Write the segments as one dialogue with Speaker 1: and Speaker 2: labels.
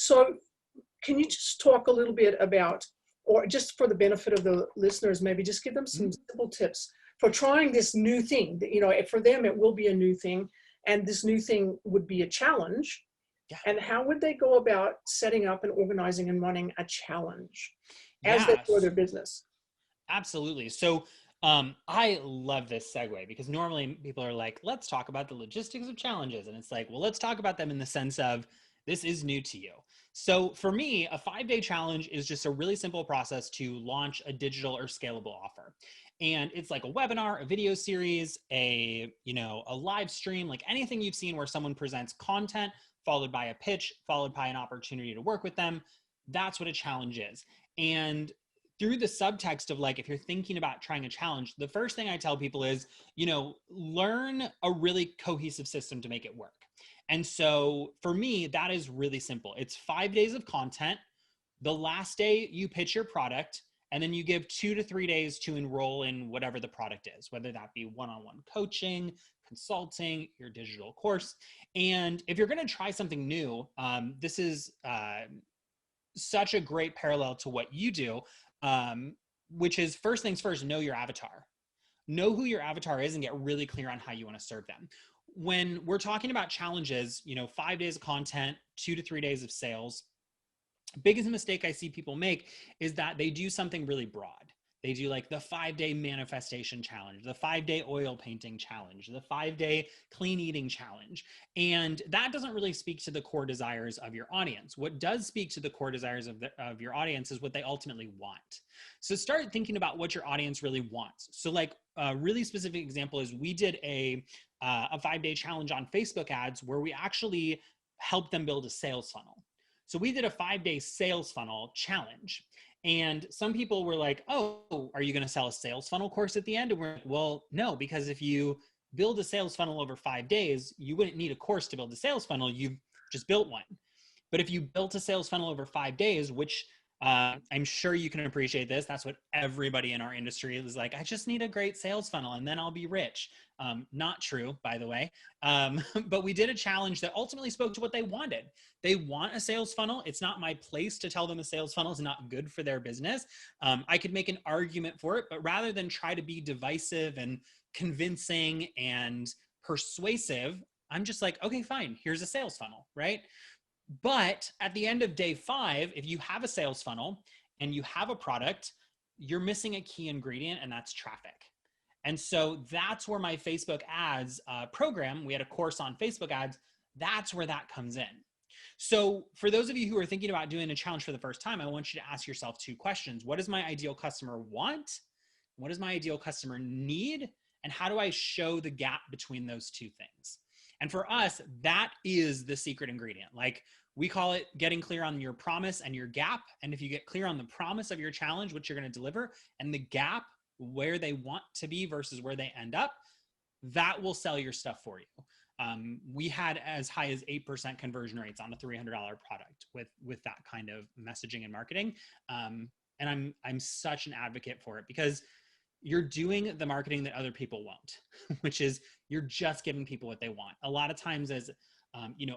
Speaker 1: So can you just talk a little bit about, or just for the benefit of the listeners, maybe just give them some simple tips for trying this new thing. You know, for them, it will be a new thing, and this new thing would be a challenge.
Speaker 2: Yeah.
Speaker 1: And how would they go about setting up and organizing and running a challenge as they
Speaker 2: Yeah,
Speaker 1: grow their business?
Speaker 2: absolutely. So I love this segue because normally people are like, let's talk about the logistics of challenges. And it's like, well, let's talk about them in the sense of this is new to you. So for me, a 5-day challenge is just a really simple process to launch a digital or scalable offer. And it's like a webinar, a video series, a live stream, like anything you've seen where someone presents content followed by a pitch, followed by an opportunity to work with them. That's what a challenge is. And through the subtext of like, if you're thinking about trying a challenge, the first thing I tell people is, learn a really cohesive system to make it work. And so for me, that is really simple. It's 5 days of content. The last day you pitch your product, and then you give 2 to 3 days to enroll in whatever the product is, whether that be one-on-one coaching, consulting, your digital course. And if you're going to try something new, this is such a great parallel to what you do, which is first things first, know your avatar. Know who your avatar is and get really clear on how you want to serve them. When we're talking about challenges, 5 days of content, 2 to 3 days of sales, biggest mistake I see people make is that they do something really broad. They do like the 5-day manifestation challenge, the 5-day oil painting challenge, the 5-day clean eating challenge. And that doesn't really speak to the core desires of your audience. What does speak to the core desires of your audience is what they ultimately want. So start thinking about what your audience really wants. So like a really specific example is we did a 5-day challenge on Facebook ads where we actually helped them build a sales funnel. So we did a 5-day sales funnel challenge. And some people were like, oh, are you going to sell a sales funnel course at the end? And we're like, well, no, because if you build a sales funnel over 5 days, you wouldn't need a course to build a sales funnel. You've just built one. But if you built a sales funnel over 5 days, which I'm sure you can appreciate this. That's what everybody in our industry is like. I just need a great sales funnel and then I'll be rich. Not true, by the way. But we did a challenge that ultimately spoke to what they wanted. They want a sales funnel. It's not my place to tell them a sales funnel is not good for their business. I could make an argument for it, but rather than try to be divisive and convincing and persuasive, I'm just like, okay, fine, here's a sales funnel, right? But at the end of day 5, if you have a sales funnel and you have a product, you're missing a key ingredient, and that's traffic. And so that's where my Facebook ads program, we had a course on Facebook ads, that's where that comes in. So for those of you who are thinking about doing a challenge for the first time, I want you to ask yourself 2 questions. What does my ideal customer want? What does my ideal customer need? And how do I show the gap between those 2 things? And for us, that is the secret ingredient. Like we call it getting clear on your promise and your gap. And if you get clear on the promise of your challenge, what you're going to deliver, and the gap, where they want to be versus where they end up, that will sell your stuff for you. We had as high as 8% conversion rates on a $300 product with that kind of messaging and marketing. And I'm such an advocate for it because you're doing the marketing that other people won't, which is you're just giving people what they want. A lot of times as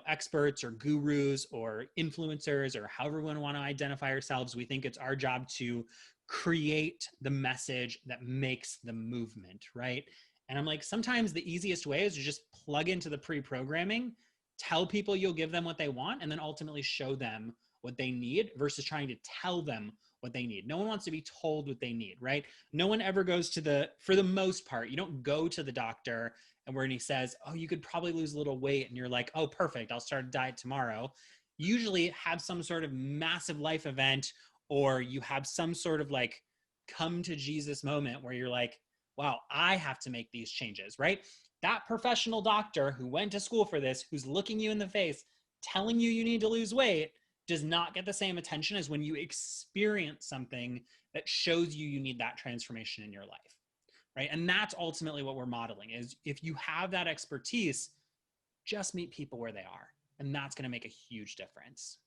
Speaker 2: experts or gurus or influencers or however we want to identify ourselves, we think it's our job to create the message that makes the movement, right? And I'm like, sometimes the easiest way is to just plug into the pre-programming, tell people you'll give them what they want, and then ultimately show them what they need versus trying to tell them what they need. No one wants to be told what they need, right? No one ever goes for the most part, you don't go to the doctor and when he says, oh, you could probably lose a little weight. And you're like, oh, perfect, I'll start a diet tomorrow. You usually have some sort of massive life event, or you have some sort of like come to Jesus moment where you're like, wow, I have to make these changes, right? That professional doctor who went to school for this, who's looking you in the face, telling you need to lose weight, does not get the same attention as when you experience something that shows you need that transformation in your life, right? And that's ultimately what we're modeling is if you have that expertise, just meet people where they are. And that's going to make a huge difference.